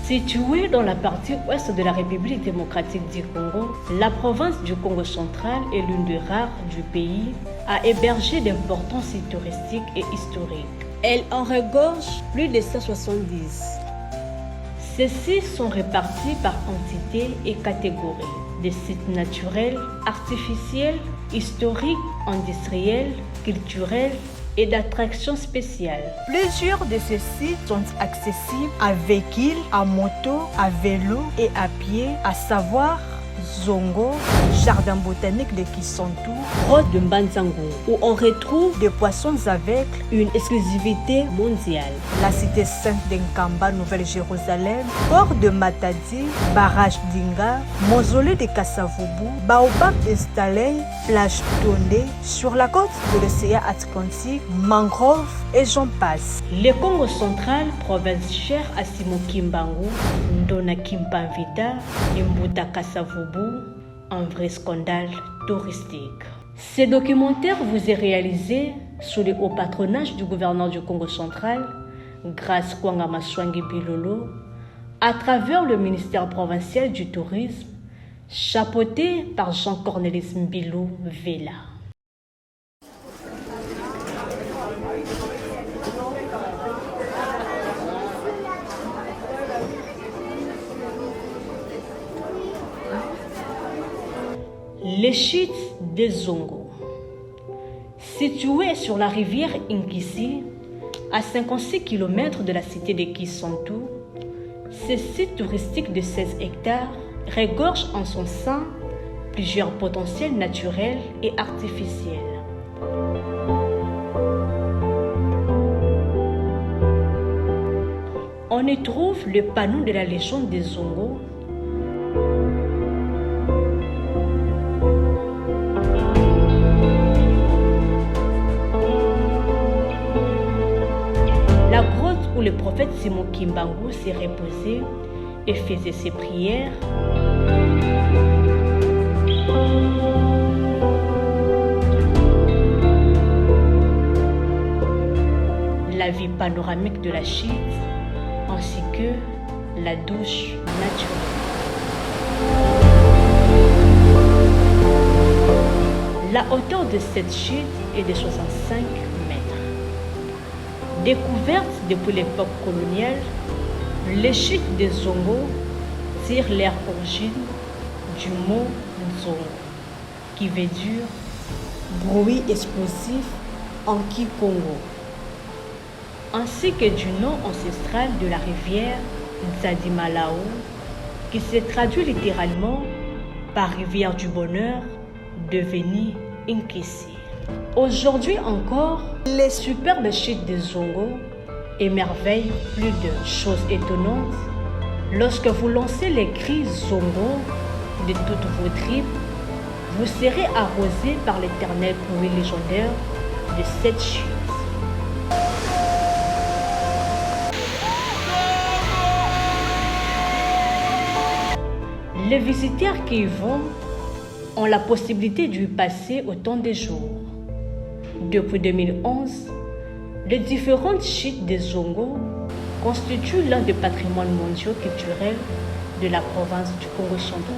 Située dans la partie ouest de la République démocratique du Congo, la province du Congo central est l'une des rares du pays à héberger d'importants sites touristiques et historiques. Elle en regorge plus de 170. Ceux-ci sont répartis par entités et catégories. Des sites naturels, artificiels, historiques, industriels, culturels et d'attractions spéciales. Plusieurs de ces sites sont accessibles à véhicule, à moto, à vélo et à pied, à savoir Zongo, jardin botanique de Kisantu, grotte de Mbanzango, où on retrouve des poissons aveugles, une exclusivité mondiale. La cité sainte d'Nkamba, Nouvelle-Jérusalem, port de Matadi, barrage d'Inga, mausolée de Kassavubu, baobab installé, plage Tondé, sur la côte de l'océan Atlantique, mangrove et j'en passe. Le Congo central, province chère à Simon Kimbangu, Ndona Kimpanvita et Mbuta Kassavubu, un vrai scandale touristique. Ce documentaire vous est réalisé sous le haut patronage du gouverneur du Congo central, Grace Kwanga Maswangi Bilolo, à travers le ministère provincial du tourisme, chapeauté par Jean-Cornelis Mbilou Vela. Les chutes de Zongo. Situées sur la rivière Inkisi, à 56 km de la cité de Kisantu, ce site touristique de 16 hectares regorge en son sein plusieurs potentiels naturels et artificiels. On y trouve le panneau de la légende des Zongo, la grotte où le prophète Simon Kimbangu s'est reposé et faisait ses prières, la vue panoramique de la chute, ainsi que la douche naturelle. La hauteur de cette chute est de 65 mètres. Découverte depuis l'époque coloniale, les chutes de Zongo tirent leur origine du mot Nzongo, qui veut dire bruit explosif en Kikongo, ainsi que du nom ancestral de la rivière Nzadi-Malao, qui se traduit littéralement par rivière du bonheur, devenue Inkisi. Aujourd'hui encore, les superbes chutes de Zongo émerveillent plus de choses étonnantes. Lorsque vous lancez les cris Zongo de toutes vos tripes, vous serez arrosé par l'éternel bruit légendaire de cette chute. Les visiteurs qui y vont ont la possibilité d'y passer autant de jours. Depuis 2011, les différentes chutes de Zongo constituent l'un des patrimoines mondiaux culturels de la province du Congo central.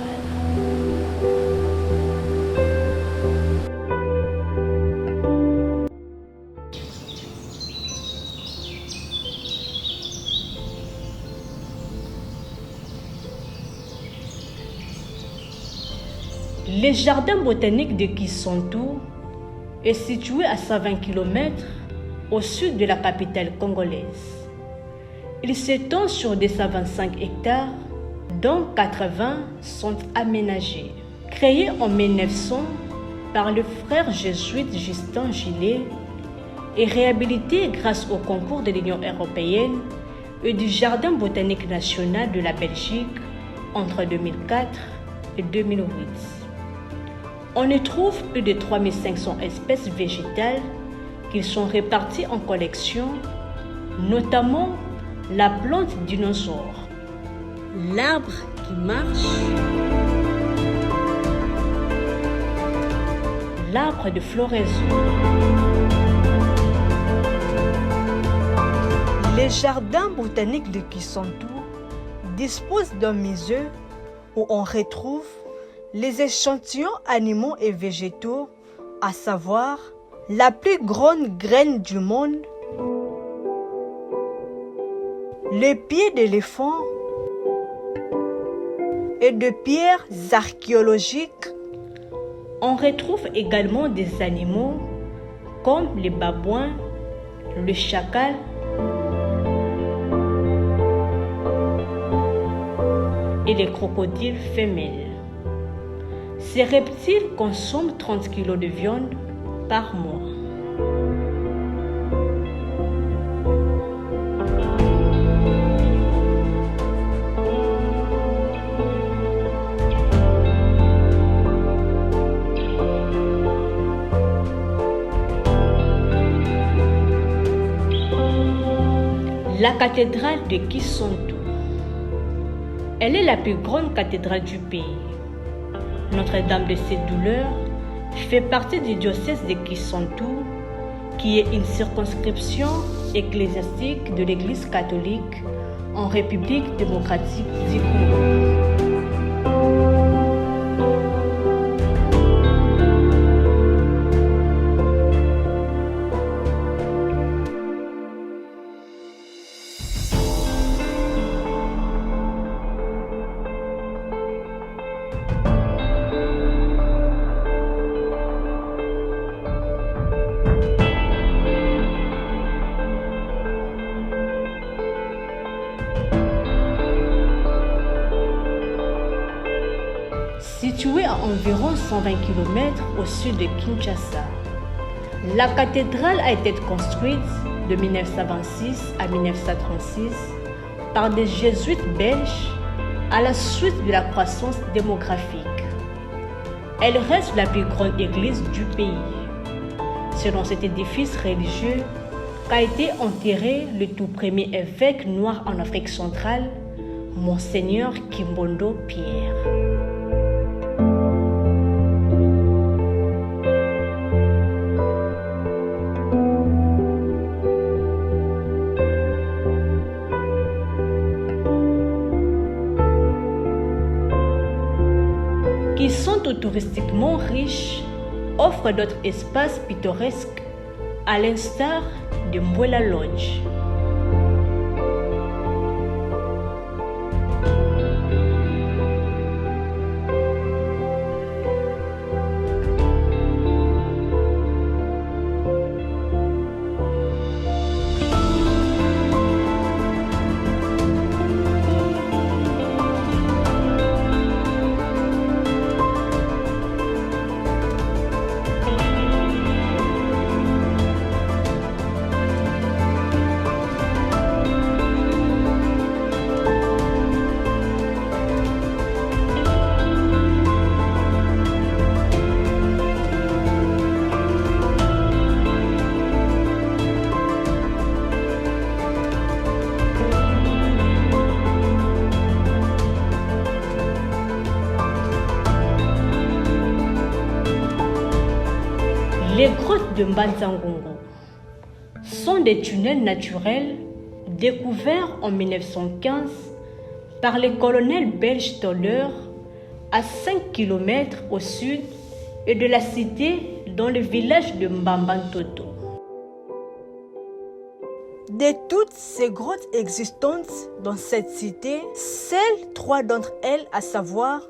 Le jardin botanique de Kisantu est situé à 120 km au sud de la capitale congolaise. Il s'étend sur 225 hectares, dont 80 sont aménagés. Créé en 1900 par le frère jésuite Justin Gillet et réhabilité grâce au concours de l'Union européenne et du Jardin botanique national de la Belgique entre 2004 et 2008. On y trouve plus de 3500 espèces végétales qui sont réparties en collections, notamment la plante dinosaure, l'arbre qui marche, l'arbre de floraison. Les jardins botaniques de Kisantu dispose d'un musée où on retrouve les échantillons animaux et végétaux, à savoir la plus grande graine du monde, les pieds d'éléphant et de pierres archéologiques. On retrouve également des animaux comme les babouins, le chacal, et les crocodiles femelles. Ces reptiles consomment 30 kg de viande par mois. La cathédrale de Kisontou. Elle est la plus grande cathédrale du pays. Notre-Dame de ces douleurs fait partie du diocèse de Kisontou, qui est une circonscription ecclésiastique de l'Église catholique en République démocratique du Congo. Située à environ 120 km au sud de Kinshasa, la cathédrale a été construite de 1926 à 1936 par des jésuites belges à la suite de la croissance démographique. Elle reste la plus grande église du pays. C'est dans cet édifice religieux qu'a été enterré le tout premier évêque noir en Afrique centrale, Monseigneur Kimbondo Pierre. Qui sont touristiquement riches, offrent d'autres espaces pittoresques, à l'instar de Mbwela Lodge. Les grottes de Mbanzangongo sont des tunnels naturels découverts en 1915 par les colonels belges Toller à 5 km au sud et de la cité dans le village de Mbambantoto. De toutes ces grottes existantes dans cette cité, seules 3 d'entre elles, à savoir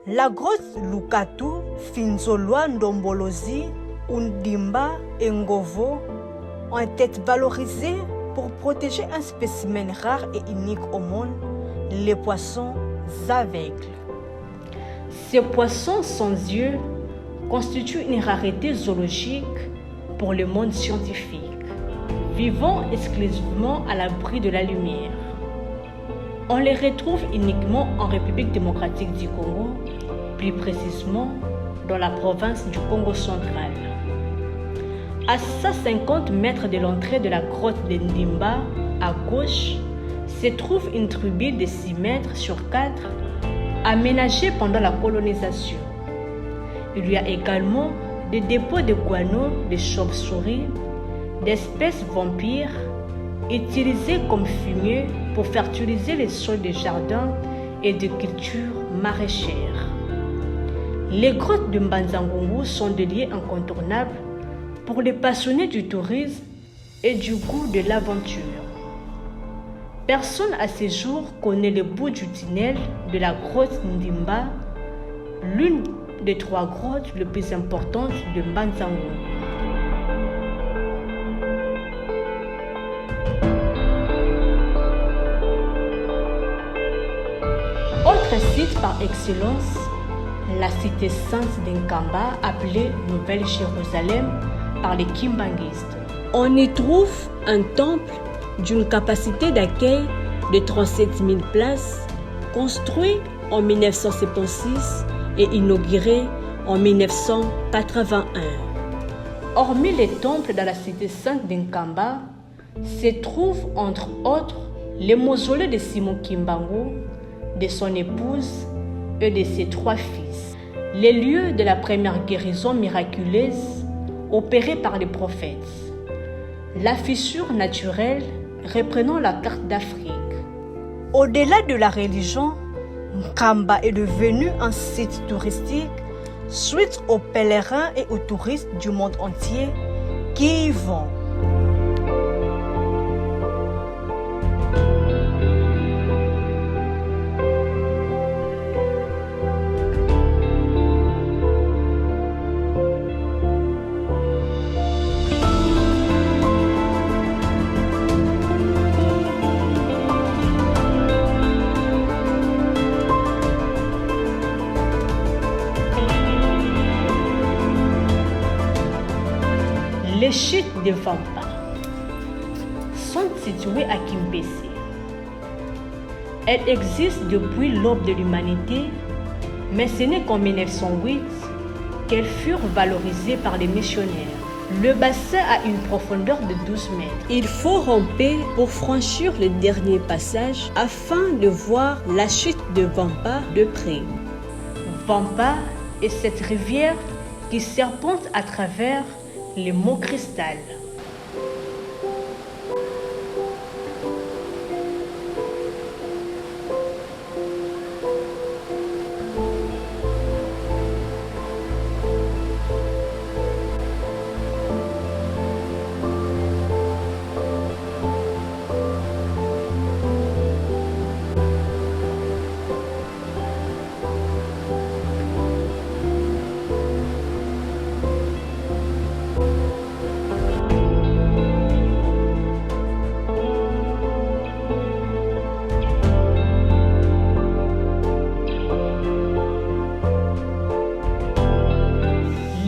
la grotte Lukatu, Finzolwa Ndombolozi, Undimba et Ngovo, ont été valorisées pour protéger un spécimen rare et unique au monde, les poissons aveugles. Ces poissons sans yeux constituent une rareté zoologique pour le monde scientifique, vivant exclusivement à l'abri de la lumière. On les retrouve uniquement en République démocratique du Congo, plus précisément dans la province du Congo central. À 150 mètres de l'entrée de la grotte de Ndimba, à gauche, se trouve une tribune de 6 mètres sur 4, aménagée pendant la colonisation. Il y a également des dépôts de guano, de chauves-souris, d'espèces vampires, utilisés comme fumier pour fertiliser les sols des jardins et de cultures maraîchères. Les grottes de Mbanza-Ngungu sont des lieux incontournables pour les passionnés du tourisme et du goût de l'aventure. Personne à ce jour connaît le bout du tunnel de la grotte Ndimba, l'une des 3 grottes les plus importantes de Mbanza-Ngungu. Autre site par excellence, la cité sainte d'Nkamba, appelée Nouvelle-Jérusalem par les Kimbanguistes. On y trouve un temple d'une capacité d'accueil de 37 000 places, construit en 1976 et inauguré en 1981. Hormis les temples dans la cité sainte d'Nkamba, se trouvent entre autres les mausolées de Simon Kimbangu, de son épouse et de ses 3 fils, les lieux de la première guérison miraculeuse opérée par les prophètes, la fissure naturelle reprenant la carte d'Afrique. Au-delà de la religion, Nkamba est devenu un site touristique suite aux pèlerins et aux touristes du monde entier qui y vont. Les chutes de Vampa sont situées à Kimpese. Elles existent depuis l'aube de l'humanité, mais ce n'est qu'en 1908 qu'elles furent valorisées par les missionnaires. Le bassin a une profondeur de 12 mètres. Il faut ramper pour franchir le dernier passage afin de voir la chute de Vampa de près. Vampa est cette rivière qui serpente à travers les monts cristal.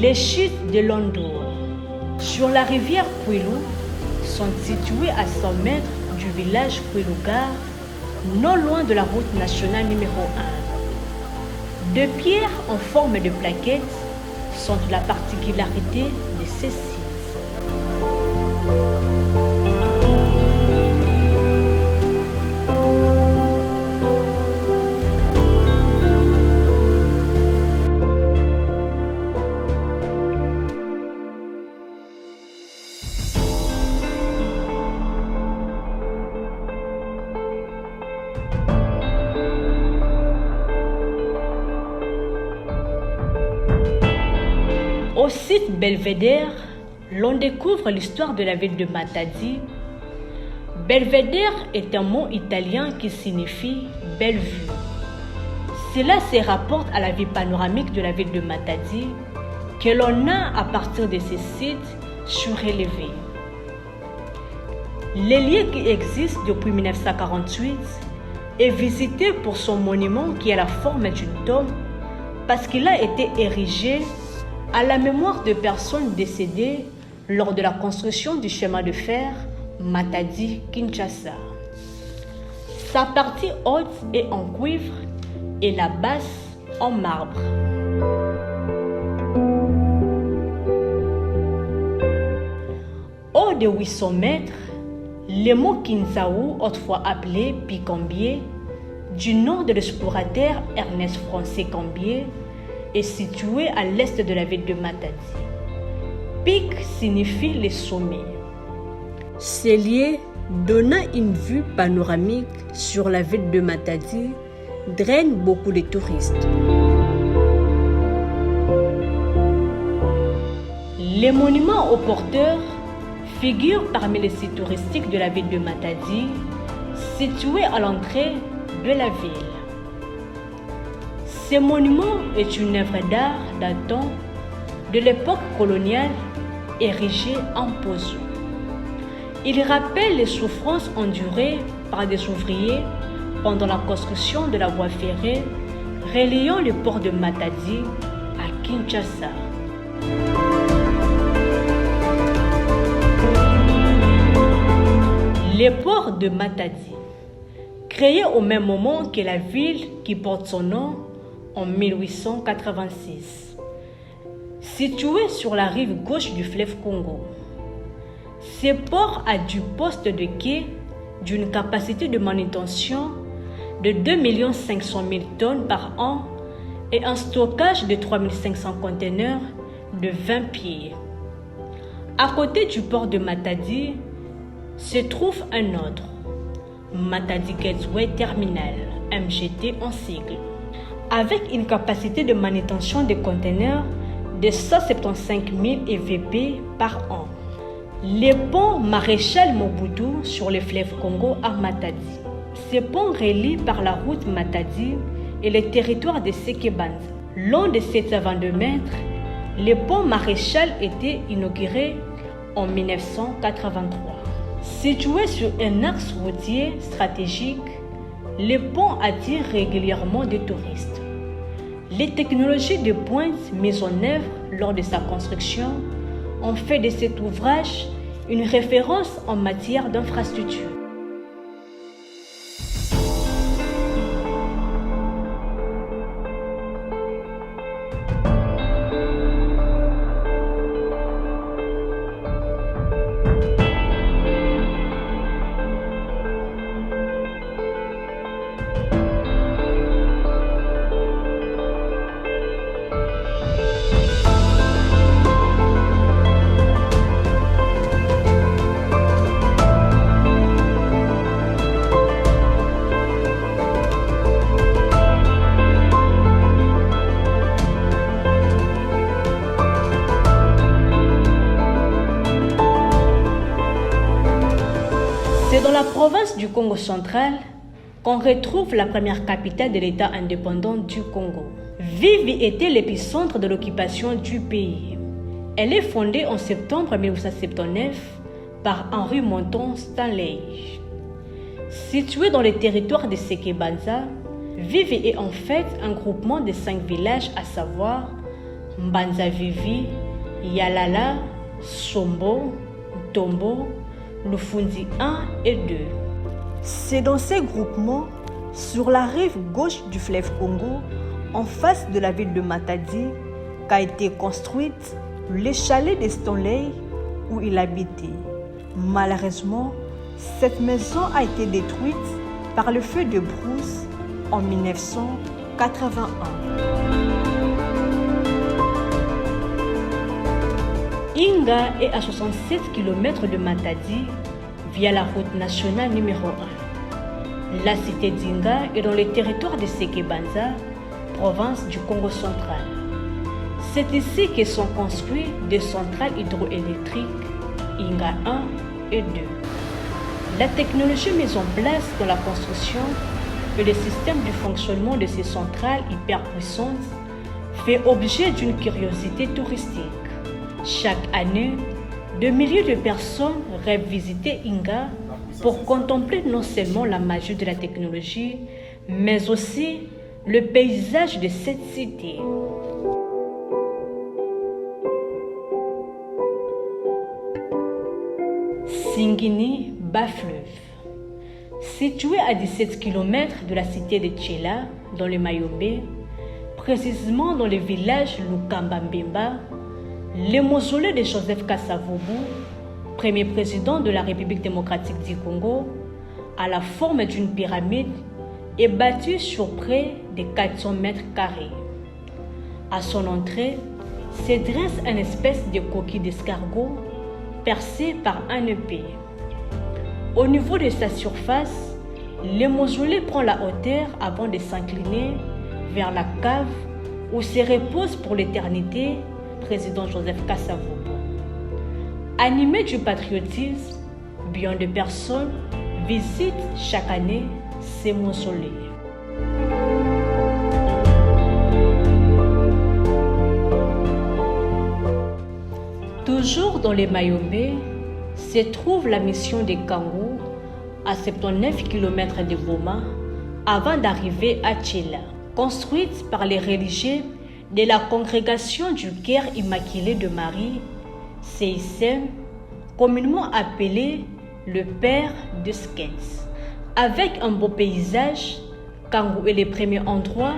Les chutes de Londour sur la rivière Kwilu sont situées à 100 mètres du village Kwilugar, non loin de la route nationale numéro 1. Deux pierres en forme de plaquettes sont la particularité de ces sites. Au site Belvédère, l'on découvre l'histoire de la ville de Matadi. Belvédère est un mot italien qui signifie « belle vue ». Cela se rapporte à la vue panoramique de la ville de Matadi que l'on a à partir de ces sites surélevés. Le lieu qui existe depuis 1948 est visité pour son monument qui a la forme d'une tombe parce qu'il a été érigé à la mémoire de personnes décédées lors de la construction du chemin de fer Matadi-Kinshasa. Sa partie haute est en cuivre et la basse en marbre. Haut de 800 mètres, le mont Kinsaou, autrefois appelé Pic-Cambier, du nom de l'explorateur Ernest Français Cambier, est situé à l'est de la ville de Matadi. Pic signifie les sommets. Ce lieu donnant une vue panoramique sur la ville de Matadi, draine beaucoup de touristes. Les monuments aux porteurs figurent parmi les sites touristiques de la ville de Matadi, située à l'entrée de la ville. Ce monument est une œuvre d'art datant de l'époque coloniale érigée en pozzo. Il rappelle les souffrances endurées par des ouvriers pendant la construction de la voie ferrée reliant le port de Matadi à Kinshasa. Le port de Matadi, créé au même moment que la ville qui porte son nom en 1886, situé sur la rive gauche du fleuve Congo. Ce port a du poste de quai d'une capacité de manutention de 2 500 000 tonnes par an et un stockage de 3 500 conteneurs de 20 pieds. À côté du port de Matadi se trouve un autre, Matadi Gateway Terminal, MGT en sigle, avec une capacité de manutention des conteneurs de 175 000 EVP par an. Le pont Maréchal Mobutu sur le fleuve Congo à Matadi. Ce pont relie par la route Matadi et le territoire de Sekebanza. Long de 722 mètres, le pont Maréchal était inauguré en 1983. Situé sur un axe routier stratégique, le pont attire régulièrement des touristes. Les technologies de pointe mises en œuvre lors de sa construction ont fait de cet ouvrage une référence en matière d'infrastructure. C'est dans la province du Congo central qu'on retrouve la première capitale de l'État indépendant du Congo. Vivi était l'épicentre de l'occupation du pays. Elle est fondée en septembre 1879 par Henri Monton Stanley. Située dans le territoire de Sekebanza, Vivi est en fait un groupement de 5 villages, à savoir Mbanza Vivi, Yalala, Sombo, Tombo, Lufundi 1 et 2. C'est dans ces groupements, sur la rive gauche du fleuve Congo, en face de la ville de Matadi, qu'a été construite le chalet de Stanley où il habitait. Malheureusement, cette maison a été détruite par le feu de brousse en 1981. Inga est à 67 km de Matadi via la route nationale numéro 1. La cité d'Inga est dans le territoire de Sekebanza, province du Congo central. C'est ici que sont construites des centrales hydroélectriques Inga 1 et 2. La technologie mise en place dans la construction et le système de fonctionnement de ces centrales hyper puissantes fait objet d'une curiosité touristique. Chaque année, de milliers de personnes rêvent visiter Inga pour contempler non seulement la magie de la technologie, mais aussi le paysage de cette cité. Singini, bas-fleuve. Situé à 17 km de la cité de Tchela, dans le Mayombe, précisément dans le village Lukamba-Mbemba, le mausolée de Joseph Kasavubu, premier président de la République démocratique du Congo, à la forme d'une pyramide, est bâti sur près de 400 mètres carrés. À son entrée, se dresse une espèce de coquille d'escargot percée par un épée. Au niveau de sa surface, le mausolée prend la hauteur avant de s'incliner vers la cave où se repose pour l'éternité président Joseph Kasavubu. Animé du patriotisme, bien de personnes visitent chaque année ces mausolées. Toujours dans les Mayombe se trouve la mission de Kangou à 79 km de Boma avant d'arriver à Tchela, construite par les religieux de la congrégation du Cœur Immaculé de Marie, CICM, communément appelé le Père de Skens. Avec un beau paysage, Kangou est le premier endroit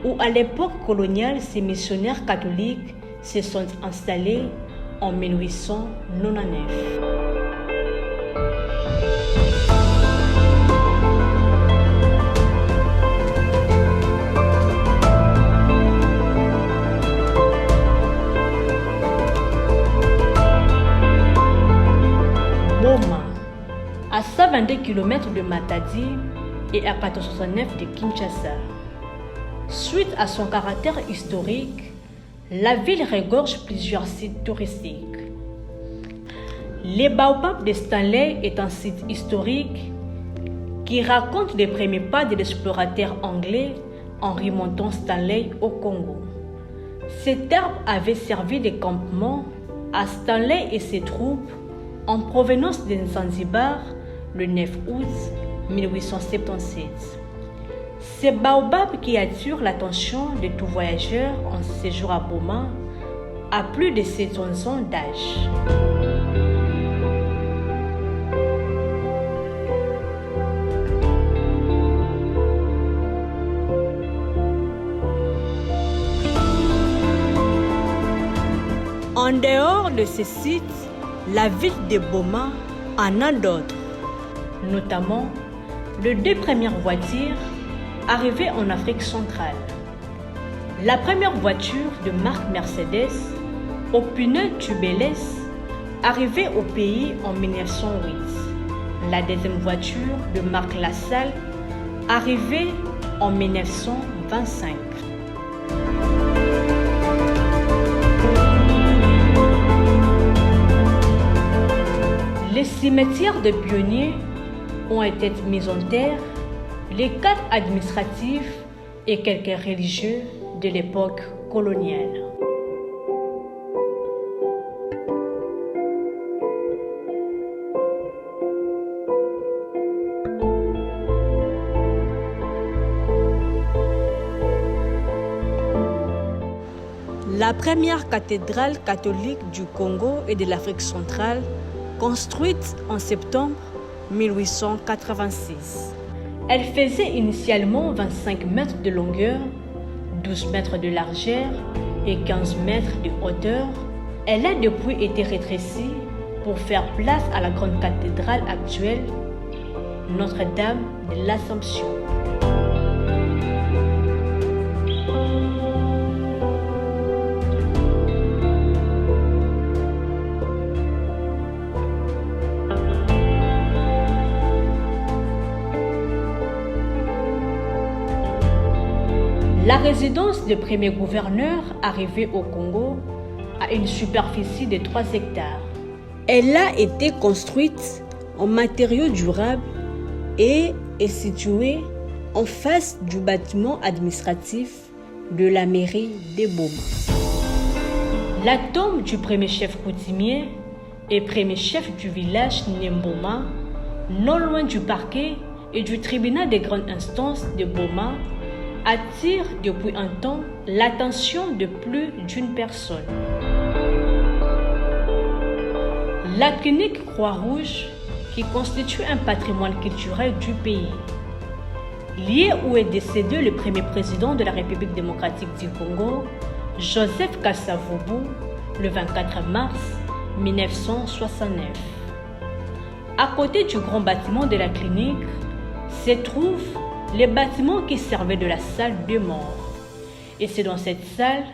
où à l'époque coloniale ces missionnaires catholiques se sont installés en 1899. Boma, à 122 km de Matadi et à 469 de Kinshasa. Suite à son caractère historique, la ville regorge plusieurs sites touristiques. Les Baobabs de Stanley est un site historique qui raconte les premiers pas de l'explorateur anglais Henry Monton Stanley au Congo. Cet arbre avait servi de campement à Stanley et ses troupes en provenance de Zanzibar le 9 août 1877. C'est Baobab qui attire l'attention de tout voyageur en séjour à Boma à plus de 700 ans d'âge. En dehors de ces sites, la ville de Boma en a d'autres, notamment les 2 premières voitures arrivée en Afrique centrale. La première voiture de marque Mercedes, aux pneus tubeless, arrivée au pays en 1908. La deuxième voiture de marque LaSalle, arrivée en 1925. Les cimetières de pionniers ont été mis en terre, les cadres administratifs et quelques religieux de l'époque coloniale. La première cathédrale catholique du Congo et de l'Afrique centrale, construite en septembre 1886. Elle faisait initialement 25 mètres de longueur, 12 mètres de largeur et 15 mètres de hauteur. Elle a depuis été rétrécie pour faire place à la grande cathédrale actuelle, Notre-Dame de l'Assomption. La résidence du premier gouverneur arrivé au Congo a une superficie de 3 hectares. Elle a été construite en matériaux durables et est située en face du bâtiment administratif de la mairie de Boma. La tombe du premier chef coutumier et premier chef du village Nemboma, non loin du parquet et du tribunal de grande instance de Boma, attire depuis un temps l'attention de plus d'une personne. La clinique Croix-Rouge, qui constitue un patrimoine culturel du pays, lié où est décédé le premier président de la République démocratique du Congo, Joseph Kasavubu, le 24 mars 1969. À côté du grand bâtiment de la clinique se trouve les bâtiments qui servaient de la salle de mort. Et c'est dans cette salle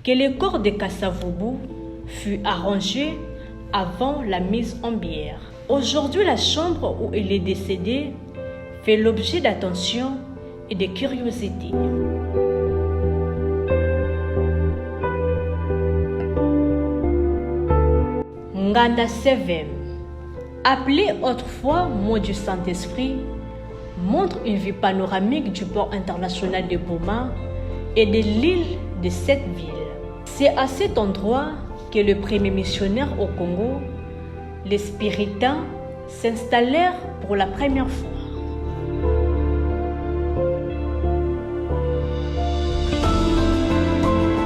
que le corps de Kasavubu fut arrangé avant la mise en bière. Aujourd'hui, la chambre où il est décédé fait l'objet d'attention et de curiosité. Nganda Sevem, appelé autrefois mot du Saint-Esprit, montre une vue panoramique du port international de Boma et de l'île de cette ville. C'est à cet endroit que le premier missionnaire au Congo, les Spiritains, s'installèrent pour la première fois.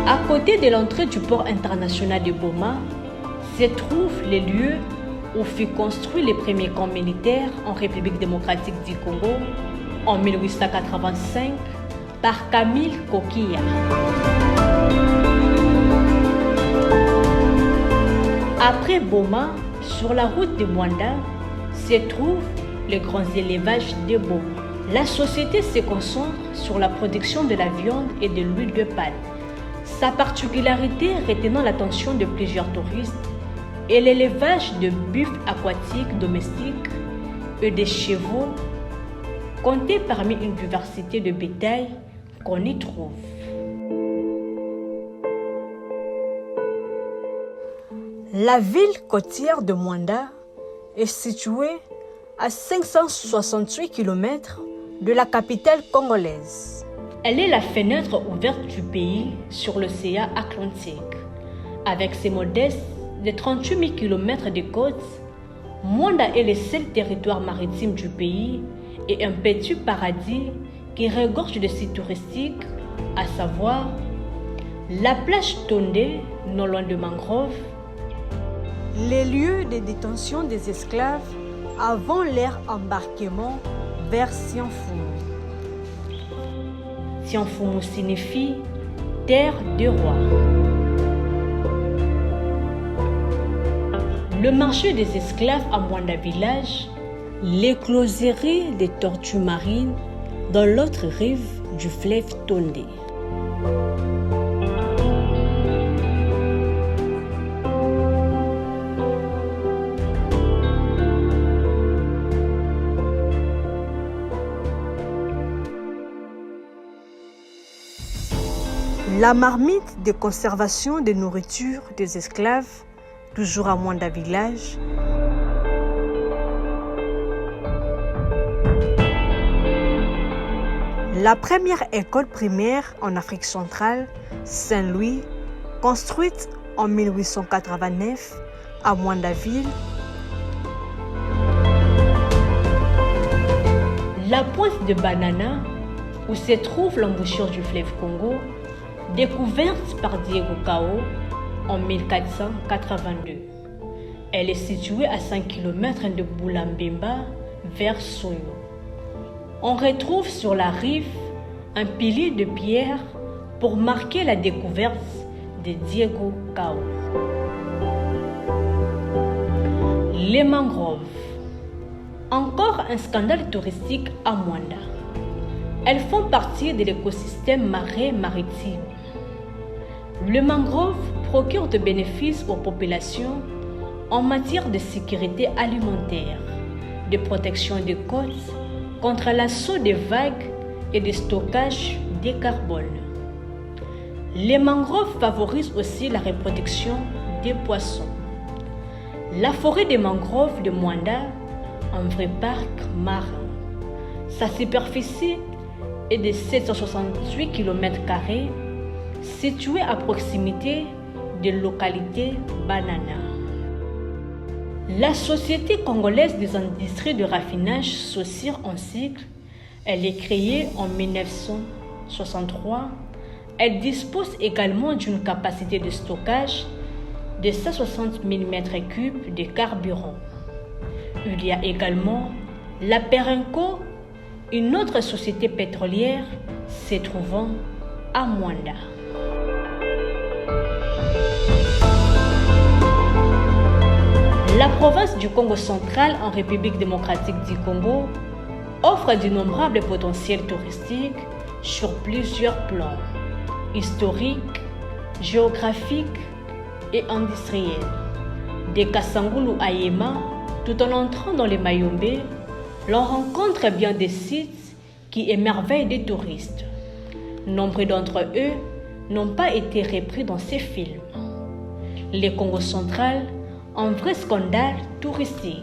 À côté de l'entrée du port international de Boma, se trouvent les lieux où fut construit les premiers camps militaires en République démocratique du Congo en 1885 par Camille Kokia. Après Boma, sur la route de Mwanda, se trouvent les grands élevages de Boma. La société se concentre sur la production de la viande et de l'huile de palme. Sa particularité retenant l'attention de plusieurs touristes est l'élevage de buffles aquatiques domestiques et de chevaux, comptés parmi une diversité de bétail qu'on y trouve. La ville côtière de Mwanda est située à 568 km de la capitale congolaise. Elle est la fenêtre ouverte du pays sur l'océan Atlantique. Avec ses modestes de 38 000 km de côtes, Mwanda est le seul territoire maritime du pays et un petit paradis qui regorge de sites touristiques, à savoir la plage Tondé, non loin de Mangrove, les lieux de détention des esclaves avant leur embarquement vers Sianfumu. Sianfumu signifie terre de roi. Le marché des esclaves à Mwanda village, les closeries des tortues marines dans l'autre rive du fleuve Tondé. La marmite de conservation de nourriture des esclaves, toujours à Mwanda village. La première école primaire en Afrique centrale, Saint-Louis, construite en 1889 à Mwandaville. La pointe de Banana, où se trouve l'embouchure du fleuve Congo, découverte par Diego Cao en 1482. Elle est située à 5 km de Boulambemba vers Soyo. On retrouve sur la rive un pilier de pierre pour marquer la découverte de Diego Cao. Les mangroves. Encore un scandale touristique à Mwanda. Elles font partie de l'écosystème marais maritime. Le mangrove procure de bénéfices aux populations en matière de sécurité alimentaire, de protection des côtes contre l'assaut des vagues et de stockage des carbones. Les mangroves favorisent aussi la reproduction des poissons. La forêt des mangroves de Mwanda, un vrai parc marin. Sa superficie est de 768 km², située à proximité de localité Banana. La Société congolaise des industries de raffinage Socir en cycle, elle est créée en 1963. Elle dispose également d'une capacité de stockage de 160 000 m3 de carburant. Il y a également la Perenco, une autre société pétrolière se trouvant à Mwanda. La province du Congo central en République démocratique du Congo offre d'innombrables potentiels touristiques sur plusieurs plans, historiques, géographiques et industriels. De Kasangulu à Yema, Tout en entrant dans les Mayombe, l'on rencontre bien des sites qui émerveillent des touristes. Nombre d'entre eux n'ont pas été repris dans ces films. Le Congo central, un vrai scandale touristique.